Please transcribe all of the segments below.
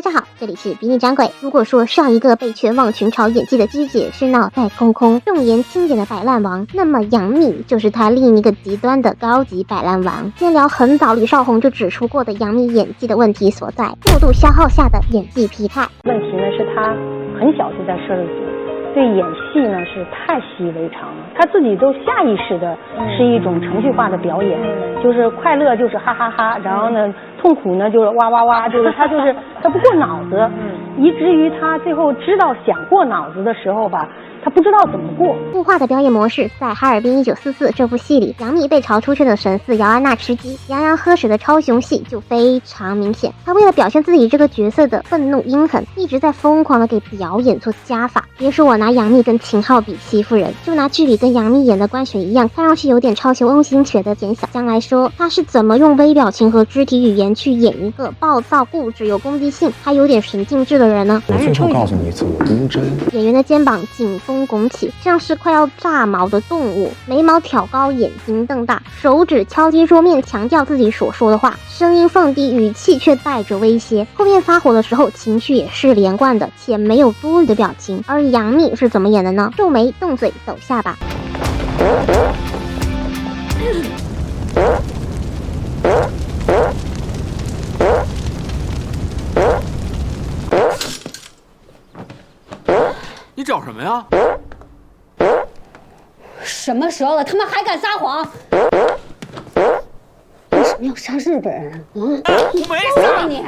大家好，这里是比你掌柜。如果说上一个被全网群嘲演技的鞠姐是脑袋空空、重颜轻点的摆烂王，那么杨幂就是她另一个极端的高级摆烂王。先聊很早李少红就指出过的杨幂演技的问题所在，过度消耗下的演技疲态。问题呢是她很小就在摄制组，对演戏呢是太习以为常了，她自己都下意识的是一种程序化的表演，就是快乐就是哈哈哈，然后呢痛苦呢就是哇哇哇，就是她不过脑子，以至于她最后知道想过脑子的时候吧，他不知道怎么过。固化的表演模式在《哈尔滨1944》这部戏里，杨幂被嘲出去的神似姚安娜吃鸡，洋洋喝水的超雄戏就非常明显。她为了表现自己这个角色的愤怒阴狠，一直在疯狂的给表演做加法。别说我拿杨幂跟秦昊比欺负人，就拿剧里跟杨幂演的关雪一样，看上去有点超雄翁心雪的简小江来说，她是怎么用微表情和肢体语言去演一个暴躁、固执、有攻击性，还有点神经质的人呢？我最后告诉你一次，我不真。演员的肩膀紧绷拱起，像是快要炸毛的动物，眉毛挑高，眼睛瞪大，手指敲击桌面，强调自己所说的话，声音放低，语气却带着威胁。后面发火的时候，情绪也是连贯的，且没有多余的表情。而杨幂是怎么演的呢？皱眉、动嘴、抖下巴。你找什么呀？什么时候了，他们还敢撒谎？为什么要杀日本人？我没杀你！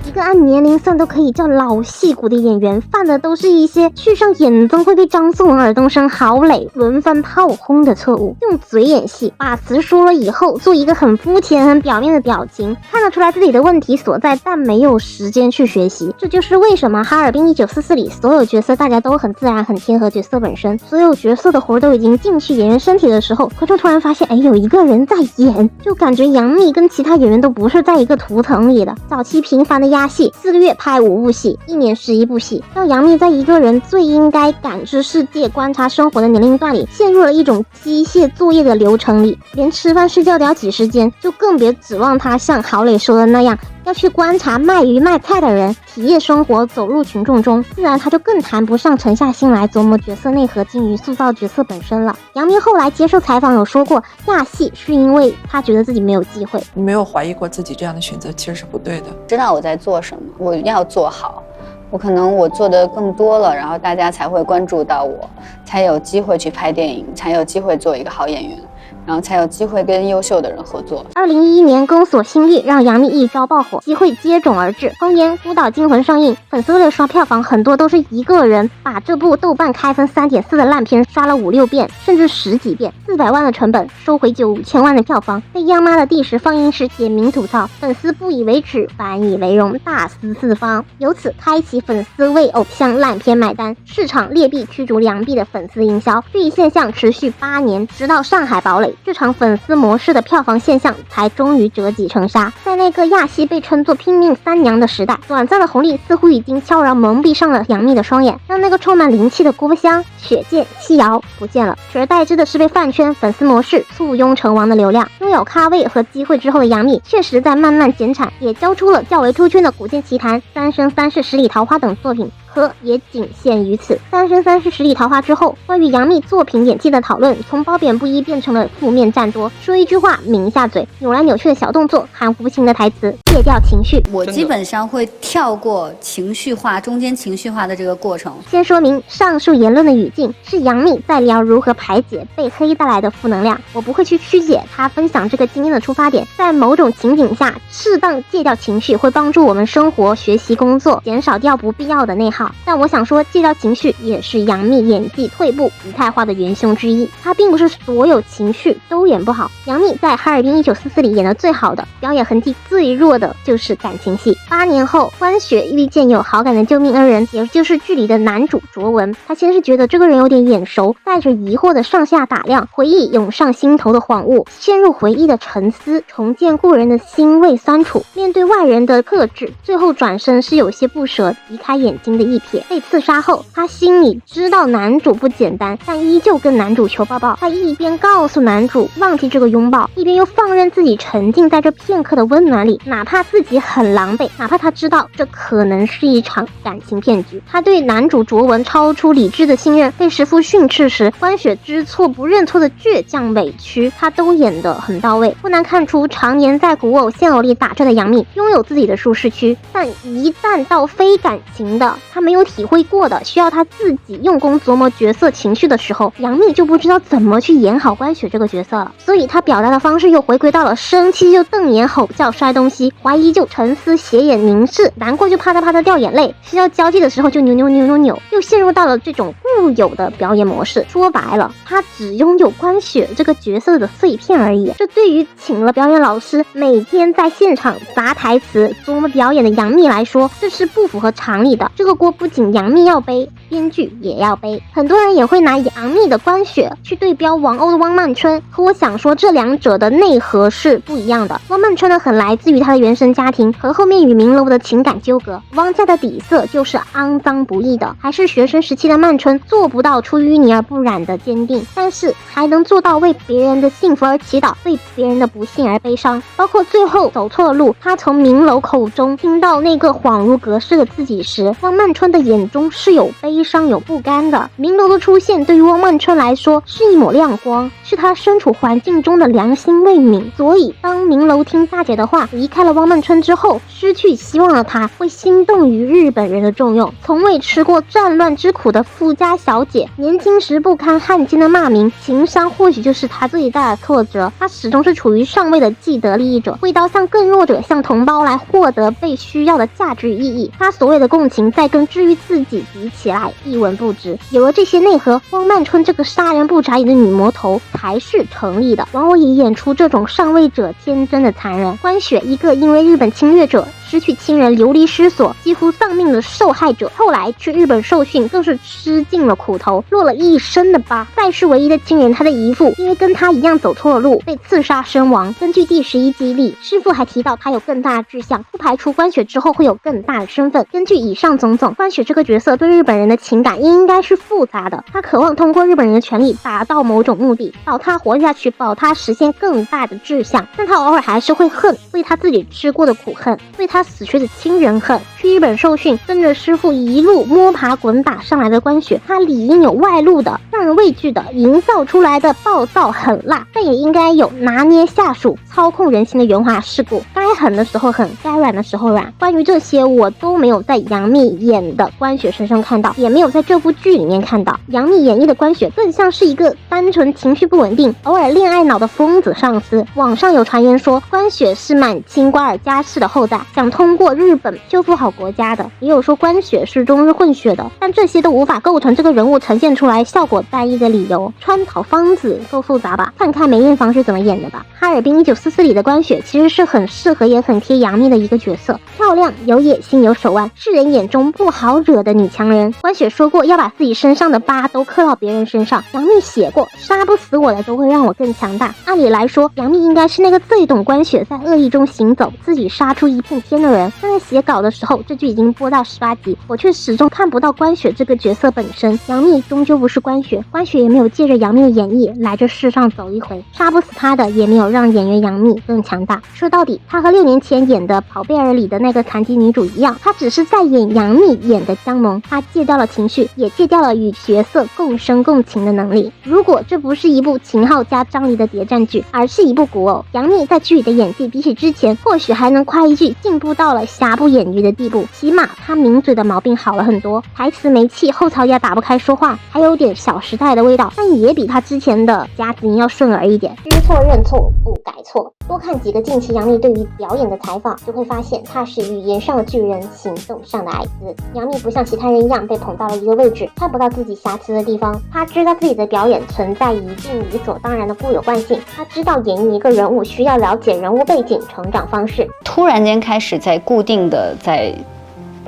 一个按年龄算都可以叫老戏骨的演员，犯的都是一些去上演综会被张颂文、尔冬升、郝蕾轮番炮轰的错误。用嘴演戏，把词说了以后，做一个很肤浅、很表面的表情，看得出来自己的问题所在，但没有时间去学习。这就是为什么《哈尔滨1944》里所有角色大家都很自然、很贴合角色本身，所有角色的活都已经进去演员身体的时候，观众突然发现，有一个人在演，就感觉杨幂跟其他演员都不是在一个图腾里的。早期频繁的压戏，4个月拍5部戏，1年11部戏，让杨幂在一个人最应该感知世界、观察生活的年龄段里，陷入了一种机械作业的流程里，连吃饭睡觉都要挤时间，就更别指望她像郝蕾说的那样，要去观察卖鱼卖菜的人，体验生活，走入群众中，自然她就更谈不上沉下心来琢磨角色内核，精于塑造角色本身了。杨幂后来接受采访有说过，亚戏是因为她觉得自己没有机会。你没有怀疑过自己这样的选择其实是不对的？知道我在做什么，我要做好，我做的更多了，然后大家才会关注到我，才有机会去拍电影，才有机会做一个好演员，然后才有机会跟优秀的人合作。2011年宫锁心玉让杨幂一朝爆火，机会接踵而至。红颜孤岛惊魂上映，粉丝为了刷票房，很多都是一个人把这部豆瓣开分3.4的烂片刷了5、6遍，甚至10几遍。400万的成本，收回9000万的票房，被央妈的第10放映室点名吐槽，粉丝不以为耻，反以为荣，大肆四方，由此开启粉丝为偶像烂片买单，市场劣币驱逐良币的粉丝营销。这一现象持续8年，直到上海堡垒，这场粉丝模式的票房现象才终于折戟沉沙。在那个亚戏被称作拼命三娘的时代，短暂的红利似乎已经悄然蒙蔽上了杨幂的双眼，让那个充满灵气的郭襄、雪见、西瑶不见了，取而代之的是被饭圈粉丝模式簇拥成王的流量。拥有咖位和机会之后的杨幂确实在慢慢减产，也交出了较为出圈的《古剑奇谭》《三生三世十里桃花》等作品，可也仅限于此。《三生三世十里桃花》之后，关于杨幂作品演技的讨论从褒贬不一变成了负面占多，说一句话抿一下嘴，扭来扭去的小动作，含糊不清的台词，戒掉情绪。我基本上会跳过情绪化中间情绪化的这个过程。先说明上述言论的语境是杨幂在聊如何排解被黑带来的负能量，我不会去曲解她分享这个经验的出发点。在某种情景下，适当戒掉情绪会帮助我们生活、学习、工作，减少掉不必要的内耗。但我想说，戒掉情绪也是杨幂演技退步、仪态化的元凶之一。她并不是所有情绪都演不好。杨幂在《哈尔滨1944》里演的最好的，表演痕迹最弱的就是感情戏。8年后，关雪遇见有好感的救命恩人，也就是剧里的男主卓文。他先是觉得这个人有点眼熟，带着疑惑的上下打量，回忆涌上心头的恍悟，陷入回忆的沉思，重见故人的欣慰酸楚。面对外人的克制，最后转身是有些不舍，移开眼睛的一瞥。被刺杀后，他心里知道男主不简单，但依旧跟男主求抱抱。他一边告诉男主忘记这个拥抱，一边又放任自己沉浸在这片刻的温暖里，哪怕自己很狼狈，哪怕他知道这可能是一场感情骗局。他对男主卓文超出理智的信任，被师父训斥时关雪知错不认错的倔强委屈，他都演得很到位。不难看出，常年在古偶现偶里打转的杨幂拥有自己的舒适区，但一旦到非感情的，他没有体会过的，需要他自己用功琢磨角色情绪的时候，杨幂就不知道怎么去演好关雪这个角色了。所以他表达的方式又回归到了生气就瞪眼吼叫摔东西，怀疑就沉思斜眼凝视，难过就啪嗒啪嗒掉眼泪，需要交际的时候就扭，又陷入到了这种固有的表演模式。说白了，他只拥有关雪这个角色的碎片而已。这对于请了表演老师每天在现场砸台词琢磨表演的杨幂来说，这是不符合常理的。这个锅不仅杨幂要背，编剧也要背。很多人也会拿杨幂的关雪去对标王鸥的汪曼春，可我想说这两者的内核是不一样的。汪曼春呢，很来自于她的原生家庭和后面与明楼的情感纠葛，汪家的底色就是肮脏不义的，还是学生时期的曼春做不到出淤泥而不染的坚定，但是还能做到为别人的幸福而祈祷，为别人的不幸而悲伤。包括最后走错了路，他从明楼口中听到那个恍如隔世的自己时，汪曼春的眼中是有悲伤有不甘的。明楼的出现对于汪曼春来说是一抹亮光，是他身处环境中的良心慰藉。所以当明楼听大姐的话离开了汪曼春之后，失去希望的他会心动于日本人的重用。从未吃过战乱之苦的富家小姐，年轻时不堪汉奸的骂名，情商或许就是他最大的挫折。他始终是处于上位的既得利益者，为刀向更弱者向同胞来获得被需要的价值与意义。他所谓的共情在跟治愈自己比起来一文不值。有了这些内核，汪曼春这个杀人不眨眼的女魔头才是成立的。往往也演出这种上位者天真的残忍。关雪一个因为日本侵略者失去亲人流离失所几乎丧命的受害者，后来去日本受训更是吃尽了苦头，落了一身的疤。在世唯一的亲人他的姨父因为跟他一样走错了路被刺杀身亡。根据第11集里，师父还提到他有更大的志向，不排除关雪之后会有更大的身份。根据以上种种，关雪这个角色对日本人的情感应该是复杂的，他渴望通过日本人的权利达到某种目的，保他活下去，保他实现更大的志向。但他偶尔还是会恨，为他自己吃过的苦恨，为他死去的亲人恨。去日本受训，跟着师父一路摸爬滚打上来的关雪，他理应有外露的让人畏惧的营造出来的暴躁狠辣，但也应该有拿捏下属操控人心的圆滑世故，该狠的时候狠，该软的时候软。关于这些我都没有在杨幂演的关雪身上看到，也没有在这部剧里面看到。杨幂演绎的关雪更像是一个单纯情绪不稳定偶尔恋爱脑的疯子上司。网上有传言说关雪是满清瓜尔佳氏的后代，想通过日本修复好国家的，也有说关雪是中日混血的，但这些都无法构成这个人物呈现出来效果单一的理由。川岛芳子够复杂吧，看看梅艳芳是怎么演的吧。哈尔滨1944里的关雪其实是很适合也很贴杨幂的一个角色，漂亮有野心有手腕，世人眼中不好惹的女强人。关雪说过要把自己身上的疤都刻到别人身上，杨幂写过杀不死我的都会让我更强大。按理来说杨幂应该是那个最懂关雪在恶意中行走，自己杀出一片天的人。但在写稿的时候，这剧已经播到18集，我却始终看不到关雪这个角色本身。杨幂终究不是关雪，关雪也没有借着杨幂的演绎来这世上走一回，杀不死她的也没有让演员杨幂更强大。说到底，她和6年前演的《跑贝尔》里的那个残疾女主一样，她只是在演杨幂演的江萌，她戒掉了情绪，也戒掉了与角色共生共情的能力。如果这不是一部秦昊加张黎的谍战剧，而是一部古偶，杨幂在剧里的演技比起之前或许还能夸一句进步到了瑕不掩瑜的地步，起码她抿嘴的毛病好了很多，台词没气，后槽牙打不开说话，还有点小时代的味道，但也比她之前的夹子音要顺耳一点。知错认错不改错，多看几个近期杨幂对于表演的采访，就会发现她是语言上的巨人，行动上的矮子。杨幂不像其他人一样被捧到了一个位置，看不到自己瑕疵的地方。她知道自己的表演存在一定理所当然的固有惯性，她知道演绎一个人物需要了解人物背景、成长方式。突然间开始在固定的在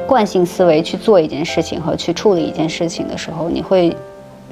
惯性思维去做一件事情和去处理一件事情的时候，你会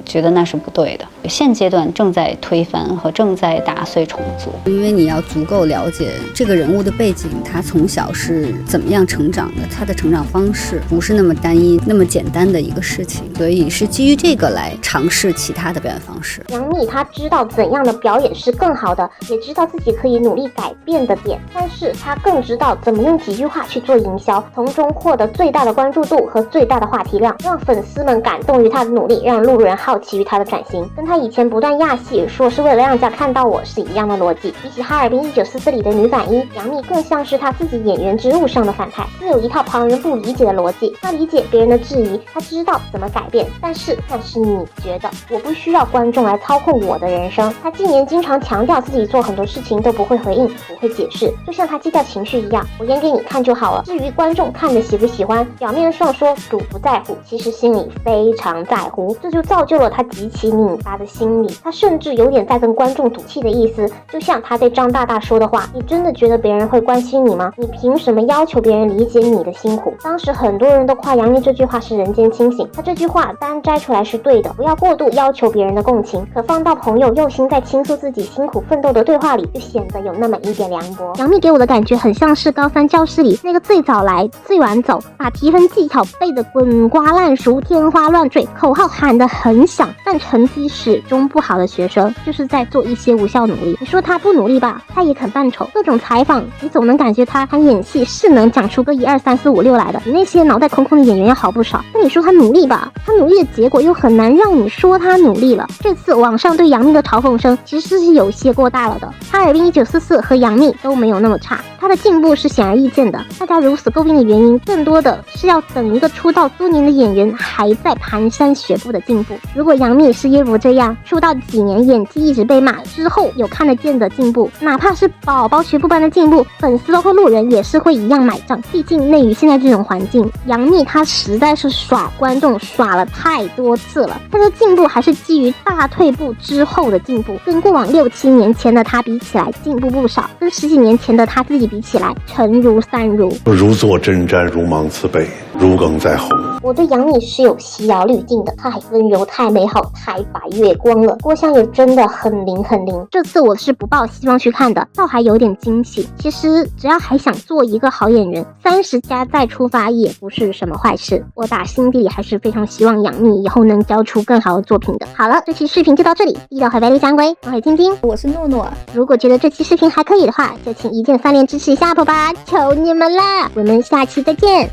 觉得那是不对的。现阶段正在推翻和正在打碎重组，因为你要足够了解这个人物的背景，他从小是怎么样成长的，他的成长方式不是那么单一、那么简单的一个事情，所以是基于这个来尝试其他的表演方式。杨幂她知道怎样的表演是更好的，也知道自己可以努力改变的点，但是她更知道怎么用几句话去做营销，从中获得最大的关注度和最大的话题量，让粉丝们感动于她的努力，让路人好奇于她的转型，跟她以前不断压戏说是为了让人家看到我是一样的逻辑。比起哈尔滨1944里的女反一，杨幂更像是她自己演员之路上的反派，自有一套旁人不理解的逻辑，她理解别人的质疑，她知道怎么改变，但是你觉得我不需要观众来操控我的人生。她近年经常强调自己做很多事情都不会回应，不会解释，就像她计较情绪一样，我演给你看就好了，至于观众看的喜不喜欢，表面上说赌不在乎，其实心里非常在乎，这就造就了她极其拧巴的心理。她甚至有点在跟观众赌气的意思，就像她对张大大说的话，你真的觉得别人会关心你吗？你凭什么要求别人理解你的辛苦？当时很多人都夸杨幂这句话是人间清醒，她这句话单摘出来是对的，不要过度要求别人的共情，可放到朋友用心在倾诉自己辛苦奋斗的对话里，就显得有那么一点凉薄。杨幂给我的感觉很像是高三教室里那个最早来最晚走，把提分技巧背得滚瓜烂熟，天花乱坠，口号喊得很响，但成绩始终不好的学生，就是在做一些无效努力。你说他不努力吧，他也肯扮丑，各种采访你总能感觉他演戏是能讲出个1、2、3、4、5、6来的，比那些脑袋空空的演员要好不少。那你说他努力吧，他努力的结果又很难让你说他努力了。这次网上对杨幂的嘲讽声其实是有些过大了的，哈尔滨1944和杨幂都没有那么差，她的进步是显而易见的。大家如此诟病的原因，更多的是要等一个出道多年的演员还在蹒跚学步的进步。如果杨幂是耶夫这样出道几年演技一直被骂之后有看得见的进步，哪怕是宝宝学步般的进步，粉丝和路人也是会一样买账。毕竟内娱现在这种环境，杨幂她实在是耍观众耍了太多次了，她的进步还是基于大退步之后的进步，跟过往6、7年前的她比起来进步不少，跟10几年前的她自己比起来沉如散如。如坐针毡，如芒刺背，如鲠在喉。我对杨幂是有西瑶滤镜的，太温柔太美好太白月光了，郭襄也真的很灵很灵。这次我是不抱希望去看的，倒还有点惊喜。其实只要还想做一个好演员，30+再出发也不是什么坏事。我打心底里还是非常希望杨幂以后能交出更好的作品的。好了，这期视频就到这里，地道和百里香龟，我是晶晶，我是诺诺。如果觉得这期视频还可以的话，就请1键3连支持一下阿婆吧，求你们了！我们下期再见。